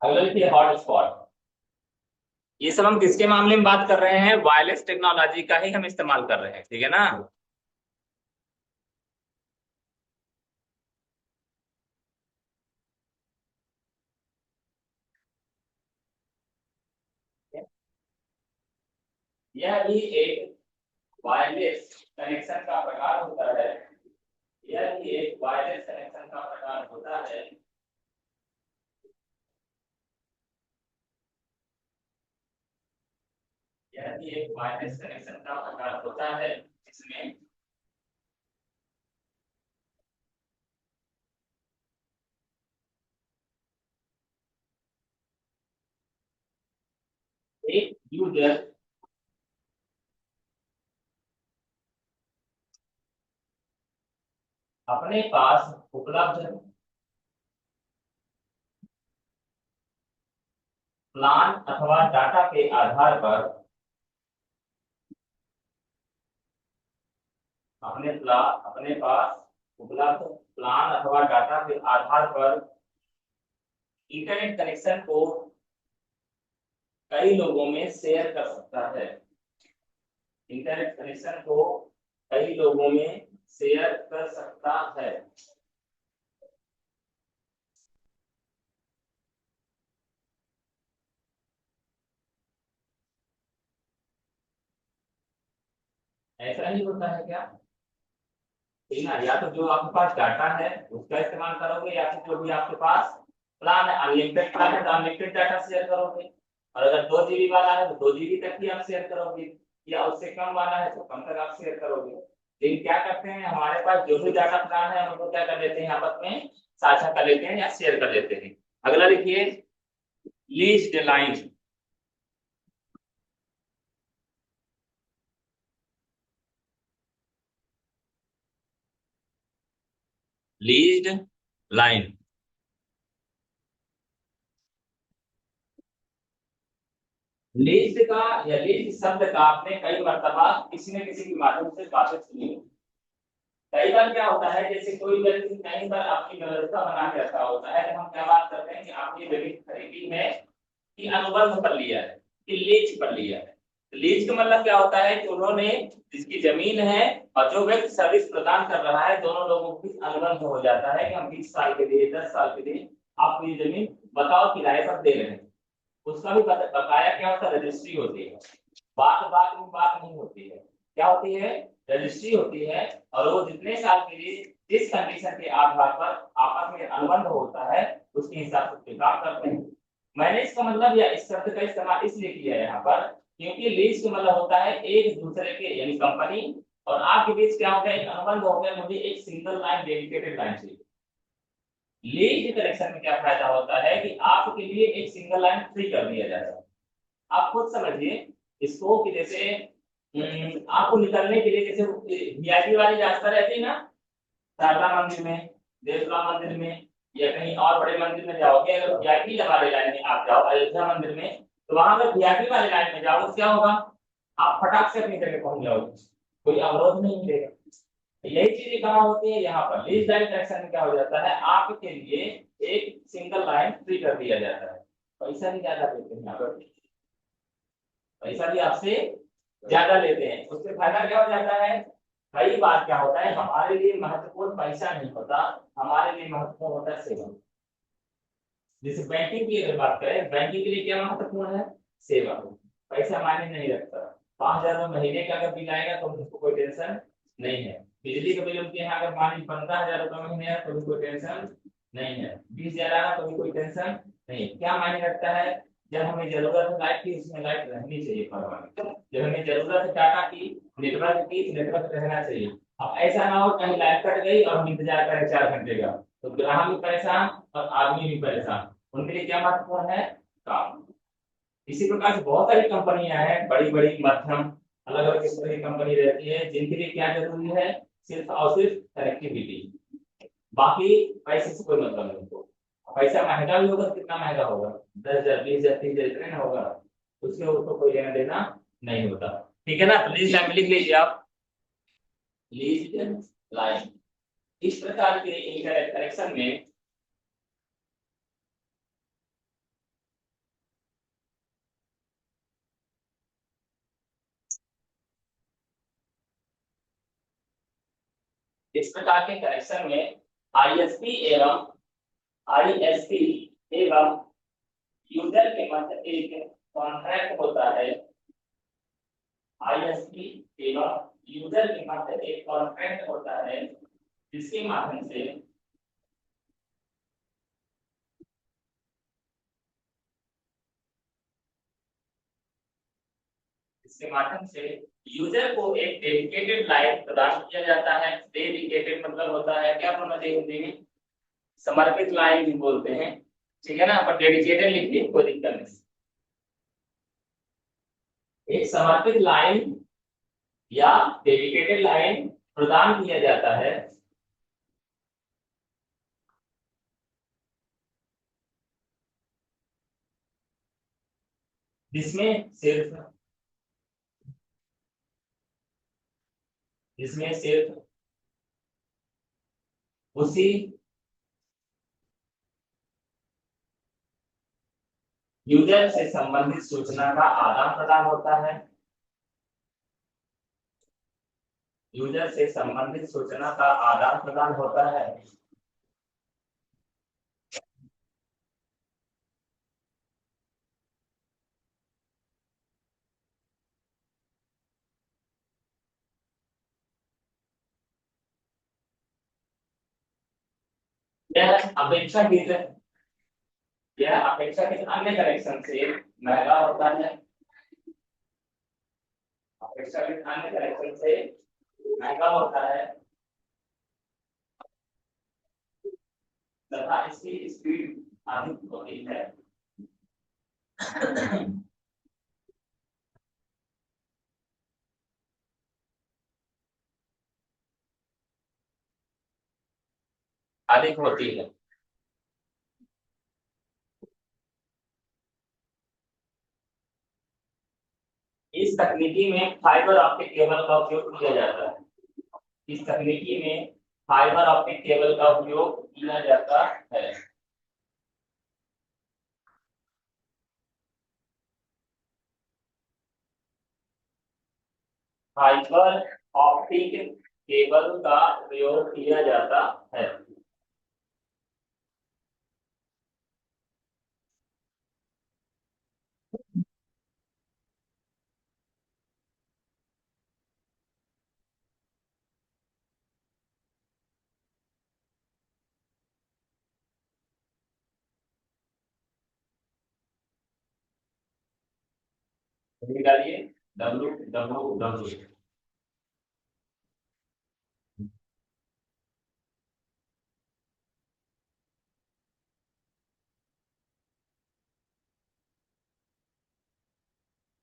अगला लिखिए हॉटस्पॉट। ये सब हम किसके मामले में बात कर रहे हैं? वायरलेस टेक्नोलॉजी का ही हम इस्तेमाल कर रहे हैं, ठीक है ना। यह भी एक वायरलेस कनेक्शन का प्रकार होता है। यह भी एक वायरलेस कनेक्शन का प्रकार होता है। यह भी एक वायरलेस कनेक्शन का प्रकार होता है जिसमें एक यूजर अपने पास उपलब्ध प्लान अथवा डाटा के आधार पर अपने पास उपलब्ध प्लान अथवा डाटा के आधार पर इंटरनेट कनेक्शन को कई लोगों में शेयर कर सकता है। इंटरनेट कनेक्शन को कई लोगों में शेयर कर सकता है। ऐसा ही होता है क्या? ठीक ना, या तो जो आपके पास डाटा है उसका इस्तेमाल करोगे, या फिर जो भी आपके पास प्लान है, अनलिमिटेड प्लान है तो अनलिमिटेड डाटा शेयर करोगे। और अगर 2 GB वाला है तो 2 GB तक ही आप शेयर करोगे, या उससे कम वाला है तो कम तक आप शेयर करोगे। लेकिन क्या करते हैं, हमारे पास जो भी डाटा प्लान है उनको क्या कर लेते हैं, आपस में साझा कर लेते हैं या शेयर कर लेते हैं। अगला लिखिए leased line. Leased line. Leased का या लीज्ड शब्द का आपने कई मर्तबा किसी न किसी के माध्यम से बातें सुनी होगी। कई बार क्या होता है, जैसे कोई व्यक्ति कई बार आपकी व्यवस्था बना के रखा होता है, तो हम क्या बात करते हैं कि आपने जमीन खरीदी है कि अनुबंध पर लिया है कि लीज पर लिया है। लीज का मतलब क्या होता है कि उन्होंने, जिसकी जमीन है और जो व्यक्ति सर्विस प्रदान कर रहा है, दोनों लोगों के बीच अनुबंध हो जाता है कि हम 20 साल के लिए 10 साल के लिए आपको ये जमीन बताओ किराए पर दे रहे हैं। उसका भी बकाया क्या होता है, रजिस्ट्री होती है। बात बात में बात नहीं होती है, क्या होती है, रजिस्ट्री होती है। और वो जितने साल के लिए जिस कंडीशन के आधार पर आपस में अनुबंध होता है उसके हिसाब से काम करते हैं। मैंने इसका मतलब या इस शब्द का इस्तेमाल इसलिए किया है यहाँ पर, क्योंकि लीज का मतलब होता है एक दूसरे के यानी कंपनी और आपके बीच क्या होता है, एक अनुबंध हो गया, मुझे एक सिंगल लाइन डेडिकेटेड लाइन चाहिए। लीज कनेक्शन में क्या फायदा होता है कि आपके लिए एक सिंगल लाइन फ्री कर दिया जाता है। आप खुद समझिए इसको कि जैसे आपको निकलने के लिए जैसे वीआईपी वाली रास्ता रहती है ना, शारदा मंदिर में, देवला मंदिर में, या कहीं और बड़े मंदिर में जाओगे, अगर वीआईपी वाले लाइन में आप जाओ अयोध्या मंदिर में, तो वहां अगर वीआईपी वाले लाइन में जाओ तो क्या होगा, आप फटाक से अपनी जगह पहुंच जाओगे, कोई अवरोध नहीं मिलेगा। यही चीजें कहाँ होती है, यहाँ पर लीज लाइन कनेक्शन में क्या हो जाता है, आपके लिए एक सिंगल लाइन फ्री कर दिया जाता है। पैसा भी ज्यादा देते हैं यहाँ पर, पैसा भी आपसे ज्यादा लेते हैं, उससे फायदा क्या हो जाता है। कई बार क्या होता है, हमारे लिए महत्वपूर्ण पैसा नहीं होता, हमारे लिए महत्वपूर्ण होता है सेवा। जैसे बैंकिंग की अगर बात करें, बैंकिंग के लिए क्या महत्वपूर्ण है, सेवा। पैसा मायने नहीं रखता। 5,000 महीने का अगर बिल आएगा तो उनको कोई टेंशन नहीं है। बिजली का बिल उनके यहाँ अगर मान लीजिए 15,000 रुपये महीने है तो भी कोई टेंशन नहीं है। 20,000 आना तो भी कोई टेंशन नहीं। क्या मायने रखता है, जब हमें जरूरत है लाइट की, उसमें लाइट रहनी चाहिए परमानेंट। जब हमें जरूरत है डाटा की, नेटवर्क की, नेटवर्क रहना चाहिए। अब ऐसा ना हो कहीं लाइट कट गई और हम इंतजार करें 4 घंटे का, तो ग्राहक भी परेशान और आदमी भी परेशान। उनके लिए क्या महत्वपूर्ण है, काम। इसी प्रकार से बहुत सारी कंपनियां हैं, बड़ी बड़ी मध्यम अलग अलग किस्म की कंपनी रहती है, जिनके लिए क्या जरूरी है, सिर्फ और सिर्फ कनेक्टिविटी। बाकी पैसे से कोई मतलब नहीं उनको। पैसा महंगा भी होगा तो कितना महंगा होगा, 10,000 20,000 30,000 इतने ना होगा, उसके उसको कोई लेना देना नहीं होता। ठीक है ना, प्लीज टाइम लिख लीजिए आप, लीज लाइन। इस प्रकार के इंटरनेट कनेक्शन में इस प्रकार के कनेक्शन में आईएसपी एवं यूजर के मध्य एक कॉन्ट्रैक्ट होता है। आईएसपी एवं यूजर के मध्य एक कॉन्ट्रैक्ट होता है जिसके माध्यम से यूजर को एक डेडिकेटेड लाइन प्रदान किया जाता है। डेडिकेटेड मतलब होता है क्या समझे हिंदी में, समर्पित लाइन भी बोलते हैं, ठीक है ना, पर डेडिकेटेड लिखिए कोई दिक्कत नहीं। एक समर्पित लाइन या डेडिकेटेड लाइन प्रदान किया जाता है जिसमें सिर्फ उसी यूजर से संबंधित सूचना का आदान प्रदान होता है। यूजर से संबंधित सूचना का आदान प्रदान होता है। यह अपेक्षाकृत अन्य कनेक्शन से महंगा होता है। अपेक्षाकृत अन्य कनेक्शन से महंगा होता है तथा इसकी स्पीड अधिक होती है। अधिक होती है। इस तकनीकी में फाइबर ऑप्टिक केबल का उपयोग किया जाता है। इस तकनीकी में फाइबर ऑप्टिक केबल का उपयोग किया जाता है। फाइबर ऑप्टिक केबल का प्रयोग किया जाता है। निकालिए डब्ल्यू डब्ल्यू डब्ल्यू।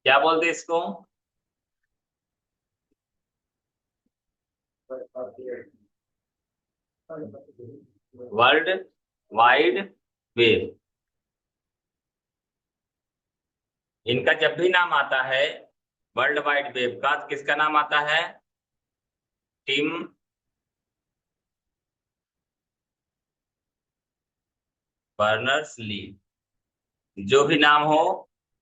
क्या बोलते इसको, वर्ल्ड वाइड वेब। इनका जब भी नाम आता है वर्ल्ड वाइड वेब का, किसका नाम आता है, टिम बर्नर्स-ली। जो भी नाम हो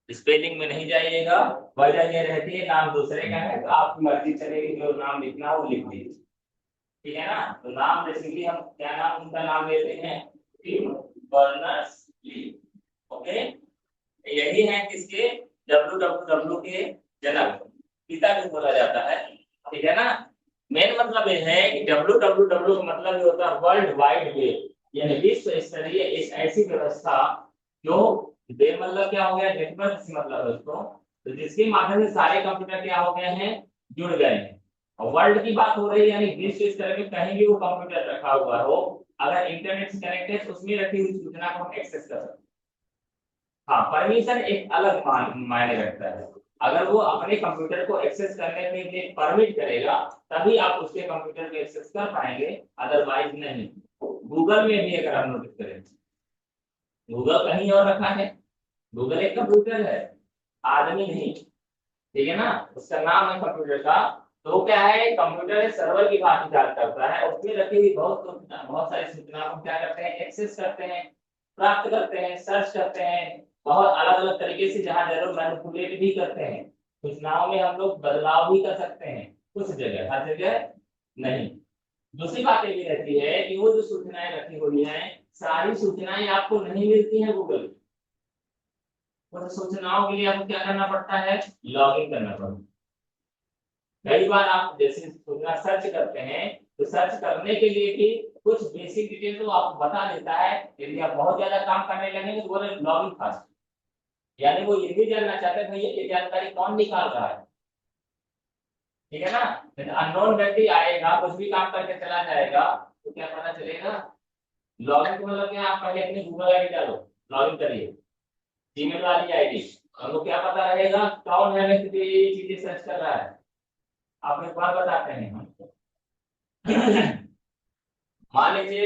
स्पेलिंग में नहीं जाइएगा, वजह ये रहती है नाम दूसरे का है तो आपकी मर्जी चलेगी, जो नाम लिखना हो लिख दीजिए, ठीक है ना। तो नाम बेसिकली हम क्या नाम उनका नाम लेते हैं, टिम बर्नर्स-ली। ओके, यही है किसके, www के जनक, पिता भी बोला जाता है, ठीक है ना। मेन मतलब ये है कि www का मतलब ये होता है वर्ल्ड वाइड वेब, यानी विश्व स्तरीय एक ऐसी व्यवस्था जो वेब मतलब क्या हो गया, नेटवर्क से मतलब है उसको, तो जिसके माध्यम से सारे कंप्यूटर क्या हो गए हैं, जुड़ गए हैं। और वर्ल्ड की बात हो रही है, यानी विश्व स्तर में कहीं भी वो कंप्यूटर रखा हुआ हो, अगर इंटरनेट से कनेक्ट है तो उसमें रखी हुई सूचना को हम एक्सेस कर सकते हैं। हाँ, परमिशन एक अलग मायने रखता है। अगर वो अपने कंप्यूटर को एक्सेस करने के लिए परमिट करेगा तभी आप उसके कंप्यूटर को एक्सेस कर पाएंगे, अदरवाइज नहीं। गूगल में भी अगर हम नोटिस करें, गूगल कहीं और रखा है, गूगल एक कंप्यूटर है, आदमी नहीं, ठीक है ना, उसका नाम है कंप्यूटर का। तो क्या है, कंप्यूटर सर्वर की भांति कार्य करता है, उसमें रखी हुई बहुत सारी सूचना को क्या करते हैं, एक्सेस करते हैं, प्राप्त करते हैं, सर्च करते हैं, बहुत अलग अलग तरीके से, जहां जरूर मैनिपुलेट भी करते हैं। सूचनाओं में हम लोग बदलाव भी कर सकते हैं, कुछ जगह, हर जगह नहीं। दूसरी बात ये भी रहती है कि वो जो सूचनाएं रखी हुई हैं, सारी सूचनाएं आपको नहीं मिलती हैं गूगल। तो सूचनाओं के लिए आपको क्या करना पड़ता है, लॉगिन करना पड़ता है। कई बार आप जैसे सूचना सर्च करते हैं, तो सर्च करने के लिए भी कुछ बेसिक डिटेल तो आपको बता देता है। यदि आप बहुत ज्यादा काम करने लगेंगे तो बोले लॉगिन फास्ट, यानी वो ये भी जानना चाहते हैं भैया ये जानकारी कौन निकाल रहा है। ठीक है ना। अननोन व्यक्ति आएगा, कुछ भी काम करके चला जाएगा, तो क्या पता चलेगा। लॉगिन का मतलब क्या, आप पहले अपनी गूगल आईडी डालो, लॉगिन करिए जीमेल वाली आईडी, हमको क्या पता रहेगा कौन है व्यक्ति ये चीजें सर्च कर रहा है। आप एक बार बताते हैं हम मान लीजिए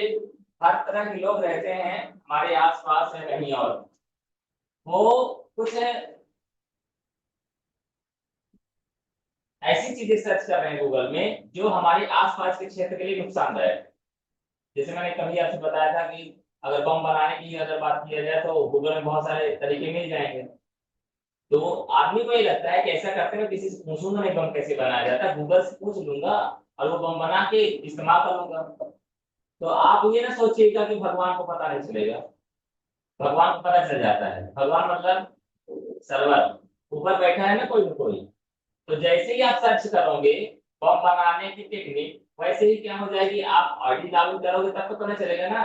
हर तरह के लोग रहते हैं हमारे आसपास है कहीं और, वो कुछ ऐसी चीजें सर्च कर रहे हैं गूगल में जो हमारे आसपास के क्षेत्र के लिए नुकसानदायक। जैसे मैंने कभी आपसे बताया था कि अगर बम बनाने की अगर बात किया जाए तो गूगल में बहुत सारे तरीके मिल जाएंगे। तो आदमी को ये लगता है कि ऐसा करते हुए किसी से पूछूंगा नहीं बम कैसे बनाया जाता है, गूगल से पूछ लूंगा और वो बम बना के इस्तेमाल करूंगा। तो आप ये ना सोचिएगा कि भगवान को पता नहीं चलेगा। भगवान को पता चल जाता है। भगवान मतलब सर्वर, ऊपर बैठा है ना कोई ना कोई। तो जैसे ही आप सर्च करोगे बम बनाने की टेक्निक, वैसे ही क्या हो जाएगी, आप आईडी लॉगिन करोगे तब तो पता चलेगा ना।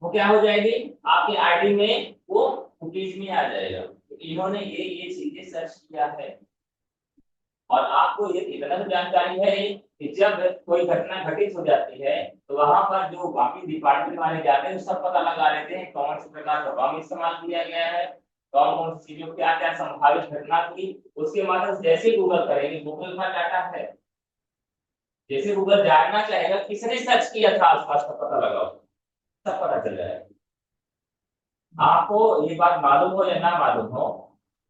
वो क्या हो जाएगी, आपकी आईडी में वो कुकीज में आ जाएगा। तो इन्होंने ये चीजें सर्च किया है। और आपको ये इतना तो जानकारी है कि जब कोई घटना घटित हो जाती है तो वहां पर जो बाकी डिपार्टमेंट वाले जाते हैं सब पता लगा लेते हैं कौन से प्रकार का बम इस्तेमाल किया गया है, कौन कौन सी चीजों क्या क्या संभावित घटना थी। उसके माध्यम से जैसे गूगल करेंगे, गूगल का डाटा है, जैसे गूगल जानना चाहेगा किसने सर्च किया था आसपास का पता लगाओ, सब पता चल जाएगा। आपको ये बात मालूम हो या ना मालूम हो,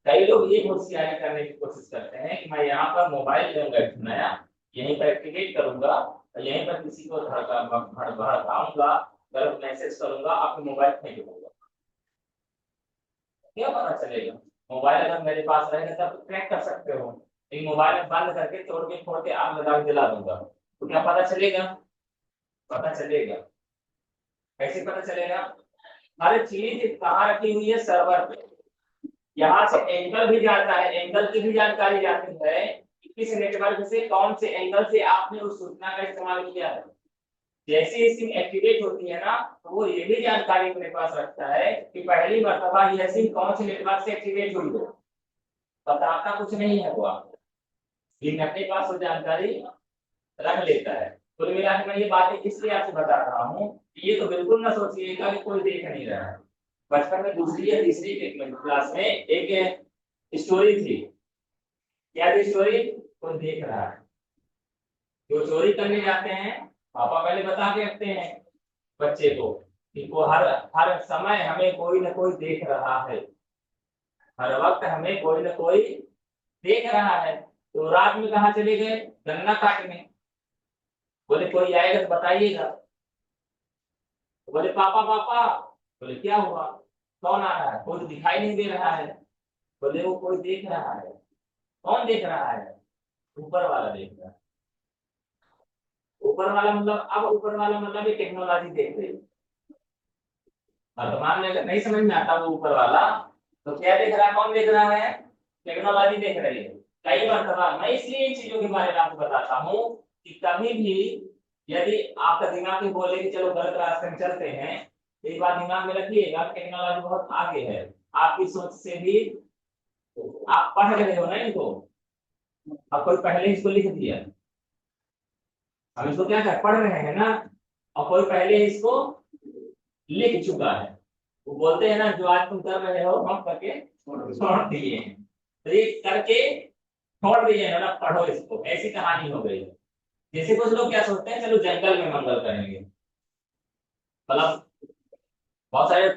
कई लोग ये होशियारी करने की कोशिश करते हैं कि मैं यहाँ पर मोबाइल लूंगा नया, यहीं पर एक्टिवेट करूंगा और यहीं पर किसी को भड़काऊंगा, गलत मैसेज करूंगा, आपके मोबाइल फेंक दूंगा। क्या पता चलेगा। मोबाइल अगर मेरे पास रहेगा तब ट्रैक कर सकते हो, लेकिन मोबाइल में बंद करके तोड़ के फोड़ के आग लगा के जला दूंगा तो क्या पता चलेगा। पता चलेगा। कैसे पता चलेगा। हर चीज कहाँ रखी हुई है, सर्वर पे। यहाँ से एंगल भी जाता है, एंगल की भी जानकारी जाती है कि किस नेटवर्क से कौन से एंगल से आपने उस सूचना का इस्तेमाल किया है। जैसे ही सिम एक्टिवेट होती है ना, तो वो ये भी जानकारी अपने पास रखता है कि पहली मर्तबा यह सिम कौन से नेटवर्क से एक्टिवेट हुई है। बताता कुछ नहीं है वो आपको, लेकिन अपने पास वो जानकारी रख लेता है। कुल मिला के मैं ये बातें इसलिए आपसे बता रहा हूँ कि ये तो बिल्कुल ना सोचिएगा कि कोई देख नहीं रहा है। बचपन में दूसरी या तीसरी क्लास में एक स्टोरी थी। क्या थी स्टोरी, कोई देख रहा है। जो चोरी करने जाते हैं पापा पहले बता के रखते हैं बच्चे को कि को हर हर समय हमें कोई ना कोई देख रहा है, हर वक्त हमें कोई ना कोई देख रहा है। तो रात में कहाँ चले गए, गन्ना काटने। बोले कोई आएगा तो बताइएगा। तो बोले पापा पापा। बोले क्या हुआ, कौन आ रहा है, कोई तो दिखाई नहीं दे रहा है। बोले वो कोई देख रहा है। कौन देख रहा है, ऊपर वाला देख रहा है। ऊपर वाला मतलब, अब ऊपर वाला मतलब ये टेक्नोलॉजी देख रही है। वर्तमान में अगर नहीं समझ में आता वो ऊपर वाला, तो क्या देख रहा है, कौन देख रहा है, टेक्नोलॉजी देख रही है। कई मरतबा मैं इसलिए इन चीजों के बारे में आपको बताता हूँ कि कभी भी यदि आपका दिमाग में बोले कि चलो गलत रास्ते में चलते हैं, तो एक बात दिमाग में रखिएगा, टेक्नोलॉजी बहुत आगे है आपकी सोच से भी। आप पढ़ रहे हो ना इनको, अब कोई पहले इसको लिख दिया, हम इसको क्या कर पढ़ रहे हैं ना, और कोई पहले इसको लिख चुका है। वो बोलते हैं ना जो आज तुम कर रहे हो हम करके छोड़ दिए हैं, तो ये करके छोड़ दिए है ना, पढ़ो इसको, ऐसी कहानी हो गई। जैसे कुछ लोग क्या सोचते हैं, चलो जंगल में मंगल करेंगे, मतलब बहुत सारे,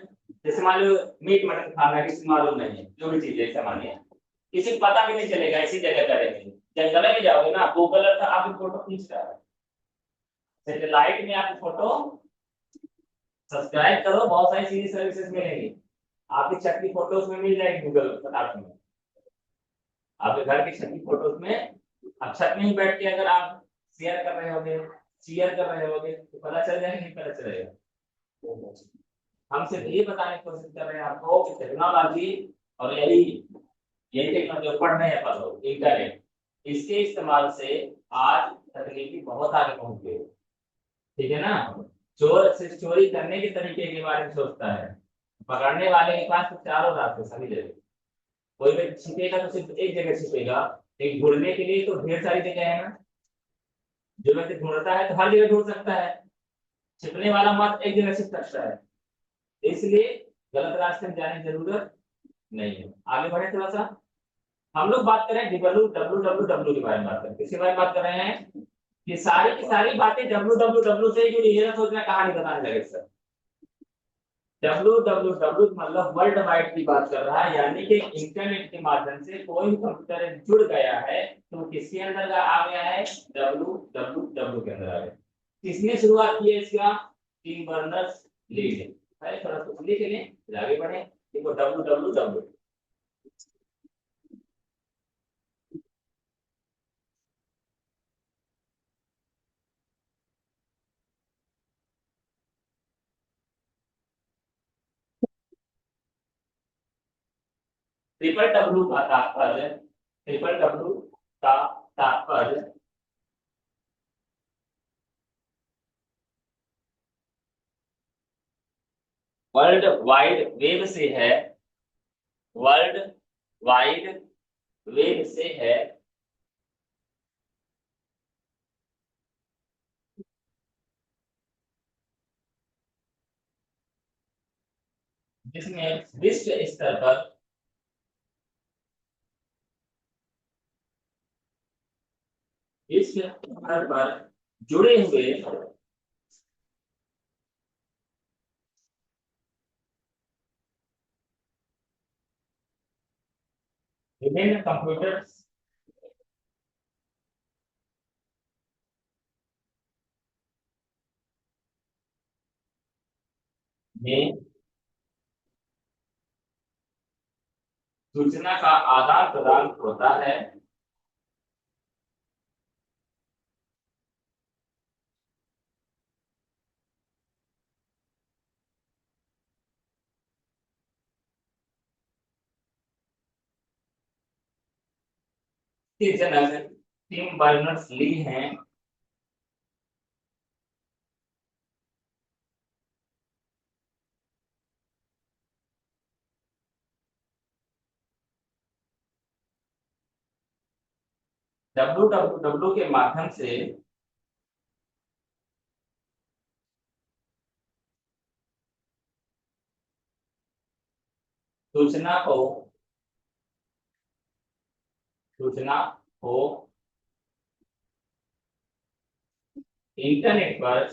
जैसे मान लो मीट मटन खाना है, किसी को मालूम नहीं है, जो भी चीज है ऐसा मानिए, किसी को पता भी नहीं चलेगा, ऐसी जगह करेंगे। जंगल में जाओगे ना, गूगल अर्थ आपकी फोटो खींच रहा है, सैटेलाइट में आपकी फोटो, सब्सक्राइब करो, बहुत सारी सीरीज सर्विसेज मिलेंगी, आपकी छत की फोटो उसमें मिल जाएगी गूगल अर्थ में। आपके घर की छत की फोटो उसमें, अब छत में ही बैठ के अगर आप शेयर कर रहे होगे शेयर कर रहे होगे तो पता चल जाएगा, नहीं पता चलेगा। हम सिर्फ ये बताने की कोशिश कर रहे हैं आपको कि टेक्नोलॉजी और यही यही टेक्नोलॉजी पढ़ने हैं पर लोग इंटरनेट, इसके इस्तेमाल से आज तकनीकी बहुत आगे पहुंच गई। ठीक है ना। चोर सिर्फ चोरी करने के तरीके के बारे में सोचता है, पकड़ने वाले के पास तो चारों रास्ते सभी जगह। कोई भी छिपेगा तो सिर्फ एक जगह छिपेगा, एक ढूंढने के लिए तो ढेर सारी जगह है ना। जो व्यक्ति ढूंढता है तो हर जगह ढूंढ सकता है, छिपने वाला मत एक जगह छिप सकता है। इसलिए गलत रास्ते में जाने की जरूरत नहीं है। आगे बढ़े थोड़ा सा। हम लोग बात करें डब्ल्यू डब्ल्यू डब्ल्यू डब्ल्यू के बारे में बात करें, किसके बारे में बात कर रहे हैं? ये सारी की सारी बातें डब्ल्यू डब्ल्यू डब्ल्यू से जुड़ी है। सोचना कहानी बताने लगे सर। डब्ल्यू डब्ल्यू डब्ल्यू मतलब वर्ल्ड वाइड की बात कर रहा है, यानी कि इंटरनेट के माध्यम से कोई भी कंप्यूटर जुड़ गया है तो किसके अंदर का आ गया है? डब्ल्यू डब्ल्यू डब्ल्यू के अंदर आ गया। किसने शुरुआत की है इसका? टिम बर्नर्स ली ने। पहले थोड़ा सा लिख लें फिर आगे बढ़े। देखो W W W triple W का तात्पर्य, ट्रिपल डब्ल्यू का तात्पर्य वर्ल्ड वाइड वेब से है। वर्ल्ड वाइड वेब से है, जिसमें विश्व स्तर पर विश्व स्तर पर जुड़े हुए विभिन्न कंप्यूटर में सूचना का आदान प्रदान होता है। के जनक टिम बर्नर्स ली हैं। डब्ल्यू डब्ल्यू डब्ल्यू के माध्यम से सूचना को सूचना को इंटरनेट पर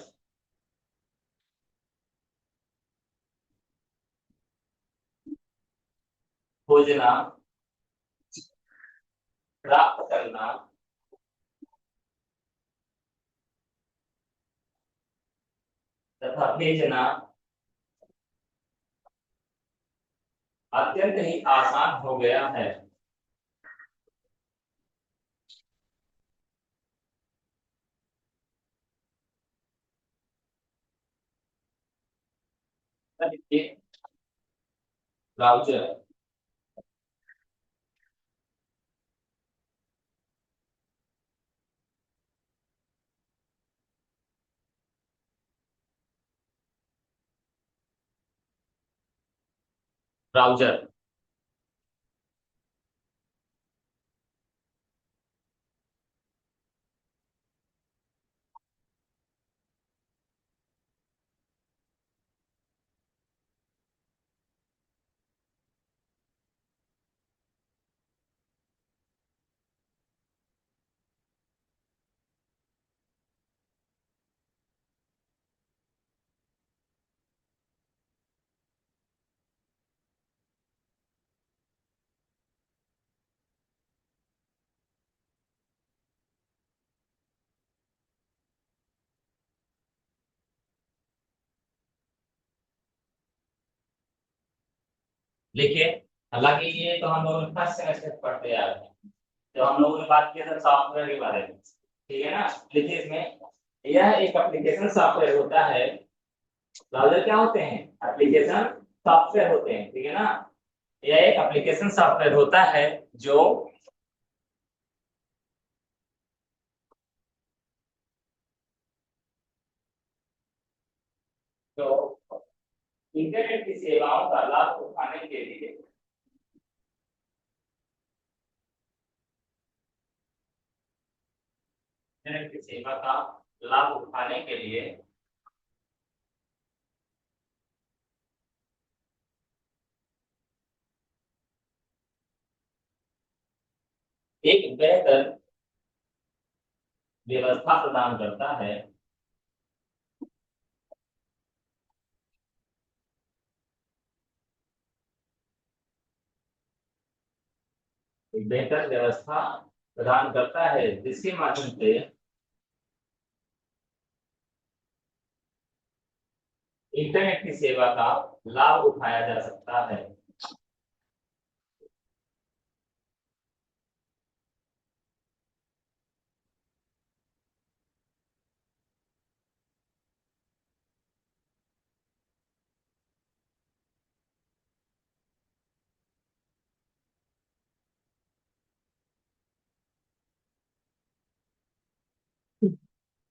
खोजना, प्राप्त करना तथा भेजना अत्यंत ही आसान हो गया है। ब्राउजर ब्राउजर लिखिए। हालांकि ये तो हम लोग फर्स्ट सेमेस्टर पढ़ते आ रहे हैं, जब हम लोगों ने बात किया था सॉफ्टवेयर के बारे में। ठीक है ना। लिखिए इसमें यह एक एप्लीकेशन सॉफ्टवेयर होता है। ब्राउजर क्या होते हैं? एप्लीकेशन सॉफ्टवेयर होते हैं, ठीक है ना। यह एक एप्लीकेशन सॉफ्टवेयर होता है जो जो इंटरनेट की सेवाओं का लाभ उठाने के लिए इंटरनेट की सेवा का लाभ उठाने के लिए एक बेहतर व्यवस्था प्रदान करता है। एक बेहतर व्यवस्था प्रदान करता है जिसके माध्यम से इंटरनेट की सेवा का लाभ उठाया जा सकता है।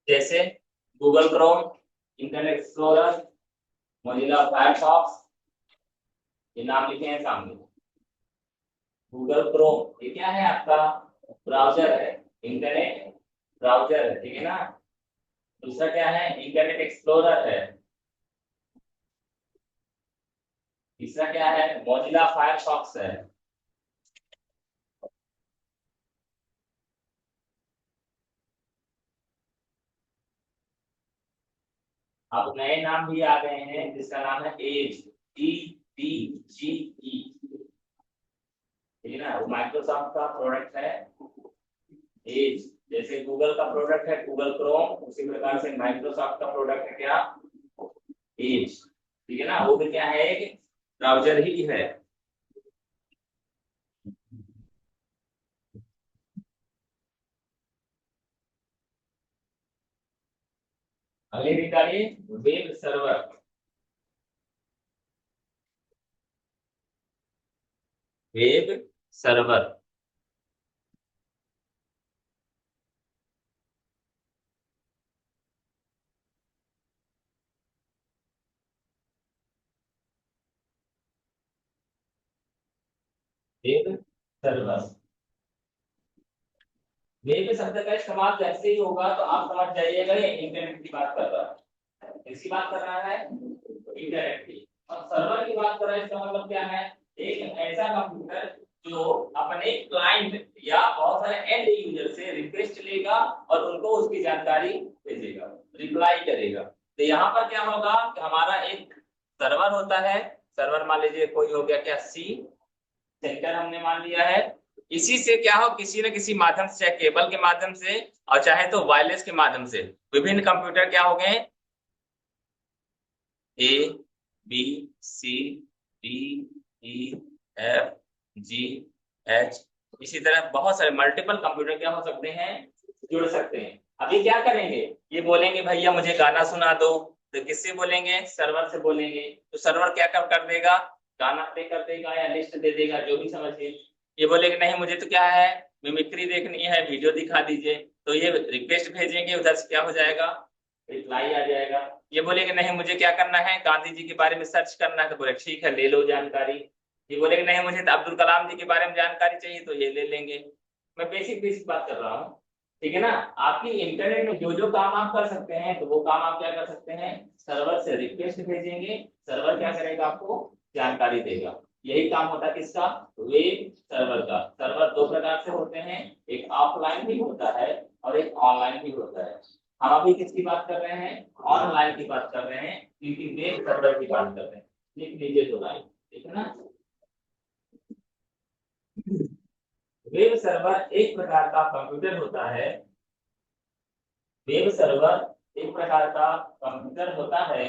जैसे Google Chrome, internet explorer, Mozilla Firefox, ये नाम लिखे हैं सामने। गूगल क्रोम ये क्या है? आपका ब्राउजर है, इंटरनेट ब्राउजर है, ठीक है ना। दूसरा क्या है? इंटरनेट एक्सप्लोरर है। तीसरा क्या है? मोजिला फायरफॉक्स है। अब नए नाम भी आ गए हैं जिसका नाम है एज, EDGE, ठीक है ना। वो माइक्रोसॉफ्ट का प्रोडक्ट है एज। जैसे गूगल का प्रोडक्ट है गूगल क्रोम, उसी प्रकार से माइक्रोसॉफ्ट का प्रोडक्ट है क्या? एज, ठीक है ना। वो भी क्या है? एक ब्राउजर ही है। अगली निकालिए, web server. Web server web server web शब्द का इस्तेमाल जैसे ही होगा तो आप समझ जाइएगा ये इंटरनेट की बात कर रहा है। किसकी बात कर रहा है? इंटरनेट की। और सर्वर की बात कर रहा है, इसका मतलब क्या है? एक ऐसा कंप्यूटर जो अपने क्लाइंट या बहुत सारे एंड यूजर से रिक्वेस्ट लेगा और उनको उसकी जानकारी भेजेगा, रिप्लाई करेगा। तो यहाँ पर क्या होगा कि हमारा एक सर्वर होता है। सर्वर मान लीजिए कोई हो गया क्या? सी सेंटर हमने मान लिया है। इसी से क्या हो, किसी न किसी माध्यम से, चाहे केबल के माध्यम से और चाहे तो वायरलेस के माध्यम से, विभिन्न कंप्यूटर क्या हो गए? A B C D E F G H, इसी तरह बहुत सारे मल्टीपल कंप्यूटर क्या हो सकते हैं? जुड़ सकते हैं। अभी क्या करेंगे? ये बोलेंगे भैया मुझे गाना सुना दो, तो किससे बोलेंगे? सर्वर से बोलेंगे। तो सर्वर क्या कब कर देगा? गाना प्ले कर देगा या लिस्ट दे देगा, जो भी समझिए। ये बोलेगा नहीं मुझे तो क्या है, मिमिक्री देखनी है, वीडियो दिखा दीजिए। तो ये रिक्वेस्ट भेजेंगे, उधर से क्या हो जाएगा? रिप्लाई आ जाएगा। ये बोलेगा नहीं मुझे क्या करना है, गांधी जी के बारे में सर्च करना है, तो बोले ठीक है ले लो जानकारी। ये बोलेगा नहीं मुझे तो अब्दुल कलाम जी के बारे में जानकारी चाहिए, तो ये ले लेंगे। मैं बेसिक बेसिक बात कर रहा हूँ, ठीक है ना। आपकी इंटरनेट में जो जो काम आप कर सकते हैं, तो वो काम आप क्या कर सकते हैं? सर्वर से रिक्वेस्ट भेजेंगे, सर्वर क्या करेगा? आपको जानकारी देगा। यही काम होता है किसका? वेब सर्वर का। सर्वर दो प्रकार से होते हैं, एक ऑफलाइन भी होता है और एक ऑनलाइन भी होता है। हम अभी किसकी बात कर रहे हैं? ऑनलाइन की बात कर रहे हैं, क्योंकि वेब सर्वर की बात कर रहे हैं। लिख लीजिए तो लाइन, ठीक है ना। वेब सर्वर एक प्रकार का कंप्यूटर होता है। वेब सर्वर एक प्रकार का कंप्यूटर होता है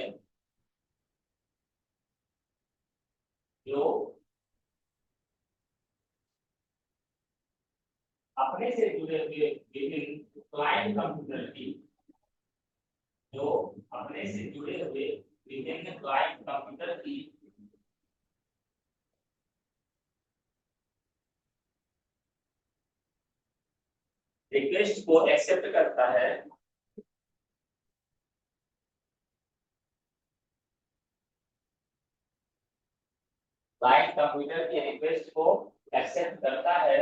जो अपने से जुड़े हुए विभिन्न क्लाइंट कंप्यूटर की जो अपने से जुड़े हुए विभिन्न क्लाइंट कंप्यूटर की रिक्वेस्ट को एक्सेप्ट करता है, क्लाइंट कंप्यूटर की रिक्वेस्ट को एक्सेप्ट करता है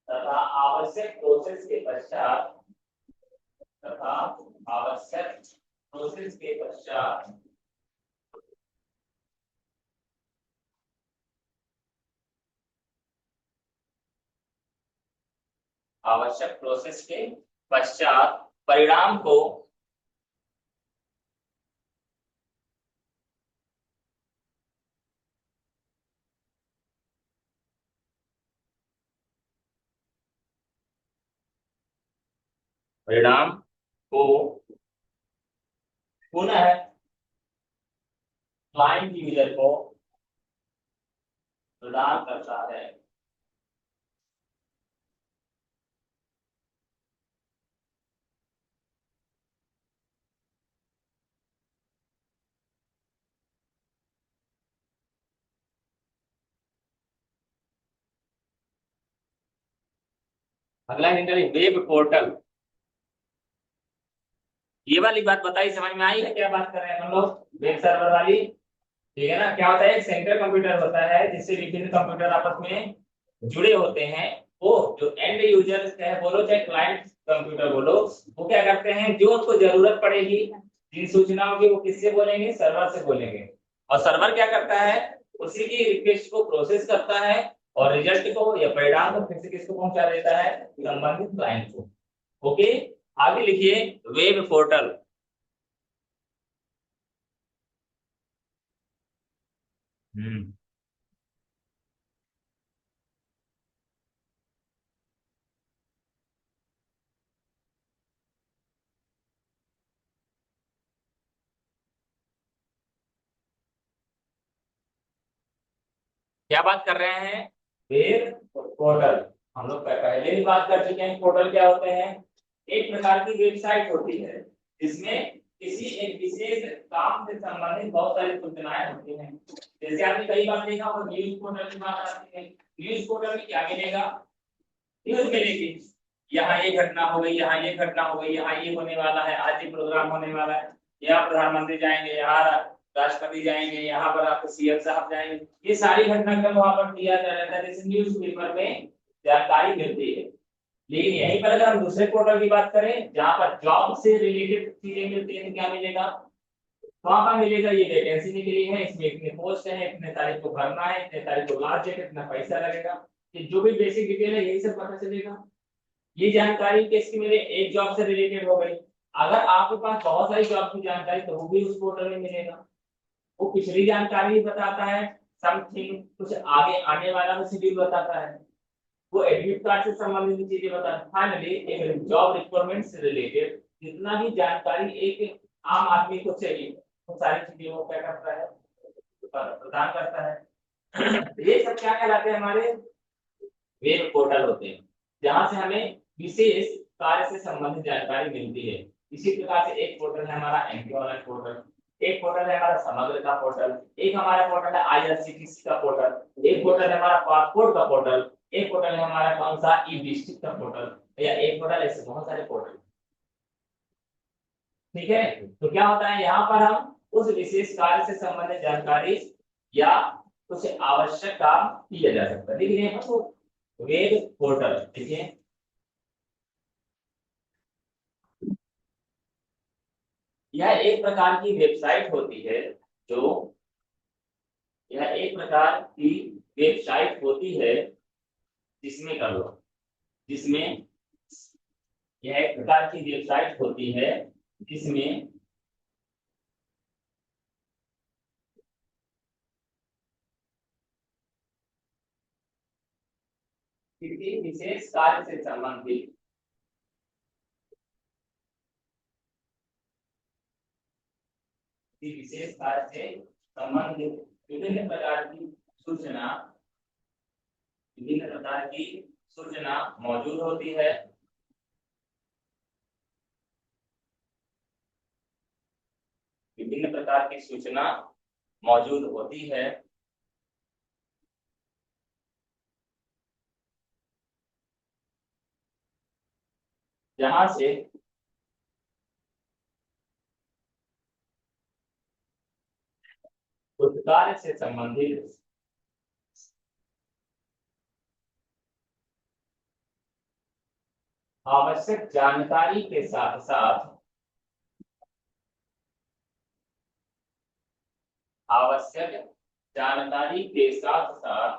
तथा आवश्यक प्रोसेस के पश्चात तथा आवश्यक प्रोसेस के पश्चात आवश्यक प्रोसेस के पश्चात परिणाम को परिणाम को पुनः क्लाइंट यूजर को प्रदान करता है। अगला है वेब पोर्टल। ये वाली बात बताई, समझ में आई है क्या बात कर रहे हैं हम लोग वेब सर्वर वाली? ठीक है ना। क्या होता है, एक सेंट्रल कंप्यूटर होता है जिससे विभिन्न कंप्यूटर आपस में जुड़े होते हैं। वो जो एंड यूजर है बोलो चाहे क्लाइंट कंप्यूटर बोलो, वो क्या करते हैं, जो उनको जरूरत पड़ेगी जिन सूचनाओं की, वो किससे बोलेंगे, सर्वर से बोलेंगे। और सर्वर क्या करता है, उसी की रिक्वेस्ट को प्रोसेस करता है और रिजल्ट को या परिणाम को फिर से किसको पहुंचा देता है, संबंधित क्लाइंट को। ओके, आगे लिखिए वेब पोर्टल। हम्म, क्या बात कर रहे हैं, वेब पोर्टल। हम लोग पहले ही बात कर चुके हैं पोर्टल क्या होते हैं। एक प्रकार की वेबसाइट होती है जिसमें किसी एक विशेष काम से संबंधित बहुत सारी सूचनाएं होती हैं। जैसे आपने कई बार देखा होगा न्यूज पोर्टल की बात आती है, न्यूज पोर्टल में क्या मिलेगा, न्यूज मिलेगी। यहाँ ये घटना हो गई, यहाँ ये घटना हो गई, यहाँ ये होने वाला है, आज ये प्रोग्राम होने वाला है, यहाँ प्रधानमंत्री जाएंगे, यहाँ राष्ट्रपति जाएंगे, यहाँ पर आपको सीएम साहब जाएंगे। ये सारी घटनाक्रम वहां पर दिया जा रहता है, जैसे न्यूज पेपर में जानकारी मिलती है। लेकिन यहीं पर अगर हम दूसरे पोर्टल की बात करें जहां पर जॉब से रिलेटेड चीजें मिलती है, तो क्या मिलेगा, वहां पर मिलेगा ये वैकेंसी निकली है, इसमें इतने पोस्ट है, इतने तारीख को भरना है, इतने तारीख को लास्ट डेट, इतना पैसा लगेगा। ये जो भी बेसिक डिटेल है यही सब पता चलेगा। ये जानकारी किसकी मिले, एक जॉब से रिलेटेड हो गई। अगर आपके पास बहुत सारी जॉब की जानकारी तो वो भी उस पोर्टल में मिलेगा। वो पिछली जानकारी भी बताता है, समथिंग कुछ आगे आने वाला भी शेड्यूल बताता है, वो एडमिट कार्ड से संबंधित चीजें बताता है। फाइनली एक जॉब रिक्वायरमेंट से रिलेटेड जितना भी जानकारी एक आम आदमी को चाहिए, वो सारी चीजें वो क्या करता है, प्रदान करता है। ये सब क्या कहलाते हैं, हमारे वेब पोर्टल होते हैं जहां से हमें विशेष कार्य से संबंधित जानकारी मिलती है। इसी प्रकार से एक पोर्टल है हमारा एम्प्लॉयमेंट पोर्टल, एक पोर्टल है हमारा समग्र का पोर्टल, एक हमारा पोर्टल है आईआरसीटीसी का पोर्टल, एक पोर्टल है हमारा पासपोर्ट का पोर्टल, एक पोर्टल है हमारा कौन सा ई डिस्ट्रिक्ट का पोर्टल, या एक पोर्टल, ऐसे बहुत सारे पोर्टल। ठीक है, तो क्या होता है यहाँ पर हम उस विशेष कार्य से संबंधित जानकारी या कुछ आवश्यक काम किया जा सकता है। लेकिन यहाँ पर वेब पोर्टल देखिए, यह एक प्रकार की वेबसाइट होती है, जो यह एक प्रकार की वेबसाइट होती है जिसमें कर लो, जिसमें यह एक प्रकार की वेबसाइट होती है जिसमें किसी विशेष कार्य से संबंधित किसी विशेष कार्य से संबंधित विभिन्न प्रकार की सूचना, विभिन्न प्रकार की सूचना मौजूद होती है। विभिन्न प्रकार की सूचना मौजूद होती है। जहां से उस कार्य से संबंधित आवश्यक जानकारी के साथ साथ आवश्यक जानकारी के साथ साथ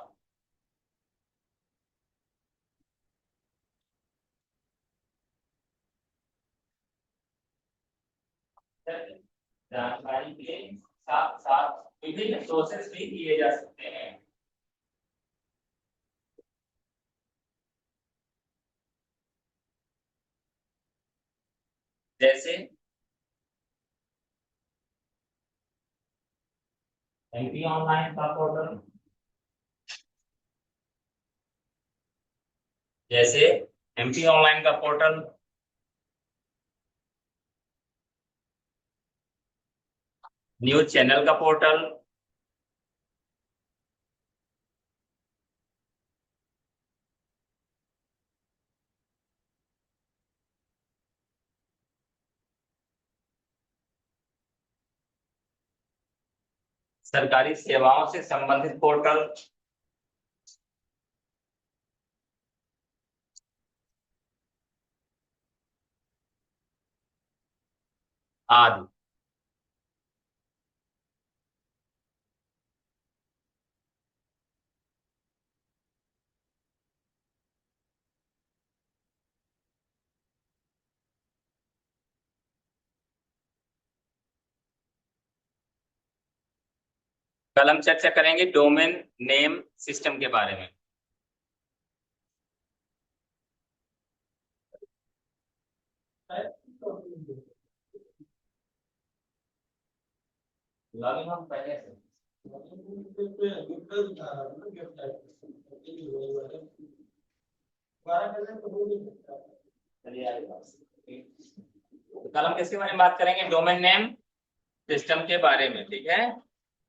जानकारी के साथ साथ विभिन्न सोर्सेस भी दिए जा सकते हैं। जैसे एमपी ऑनलाइन का पोर्टल, जैसे एमपी ऑनलाइन का पोर्टल, न्यूज चैनल का पोर्टल, सरकारी सेवाओं से संबंधित पोर्टल, आदि। कल हम चर्चा करेंगे डोमेन नेम सिस्टम के बारे में। लॉगिन हम पहले से चलिए आगे बात। तो कल हम किसके बारे में बात करेंगे? डोमेन नेम सिस्टम के बारे में, ठीक है।